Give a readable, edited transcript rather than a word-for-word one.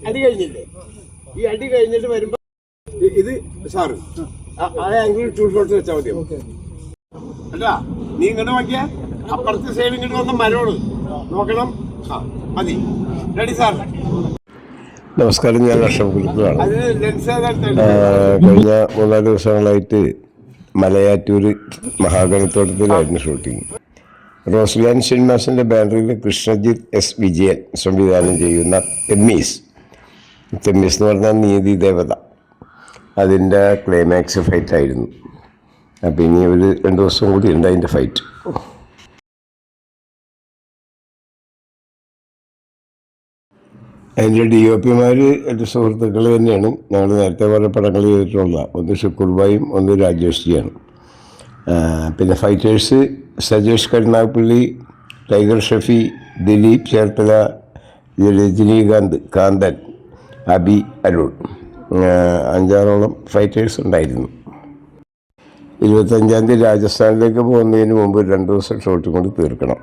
അടി കഴിഞ്ഞില്ലേ? ഈ അടി കഴിഞ്ഞിട്ട് വരുമ്പോ ഇത് സാറ് ആ ആംഗിൾ 2 ഷോട്ട്സ് വെച്ചാൽ മതി. അല്ല നീ ഇങ്ങോട്ട് നോക്കിയാ അപ്പുറത്തെ സൈഡ് ഇങ്ങോട്ട് വന്ന മരോട് നോക്കണം. മതി. Ready sir? നമസ്കാരം, ഞാൻ അഷ്റഫ് കുലുക്കലാണ്. കഴിഞ്ഞ 3-4 ദിവസങ്ങളായിട്ട് മലയാറ്റൂർ മഹാഗണിത്തോട്ടത്തിലായിരുന്നു ഷൂട്ടിങ്. റോസ്ലിയാൻ സിനിമാസിൻ്റെ ബാനറിൽ കൃഷ്ണജിത്ത് എസ് വിജയൻ സംവിധാനം ചെയ്യുന്ന തെമ്മീസ് എന്ന് പറഞ്ഞാൽ നീതി ദേവത, അതിൻ്റെ ക്ലൈമാക്സ് ഫൈറ്റായിരുന്നു. അപ്പോൾ ഇനി ഒരു 2 ദിവസം കൂടി ഉണ്ട് അതിൻ്റെ ഫൈറ്റ്. അതിൻ്റെ DOPമാർ എൻ്റെ സുഹൃത്തുക്കൾ തന്നെയാണ്. ഞങ്ങൾ നേരത്തെ കുറേ പടങ്ങൾ ചെയ്തിട്ടുള്ള, ഒന്ന് ഷുക്കൂർബായും ഒന്ന് രാജേഷ് ജിയാണ്. പിന്നെ ഫൈറ്റേഴ്സ് സജേഷ് കരുനാഗപ്പള്ളി, ടൈഗർ ഷഫി, ദിലീപ് ചേർത്തല, രജനീകാന്ത്, കാന്തൻ, അബി അരുൺ, 5-6ഓളം ഫൈറ്റേഴ്സ് ഉണ്ടായിരുന്നു. 25-ാം തീയതി രാജസ്ഥാനിലേക്ക് പോകുന്നതിന് മുമ്പ് 2 ദിവസം ഷൂട്ട് കൊണ്ട് തീർക്കണം.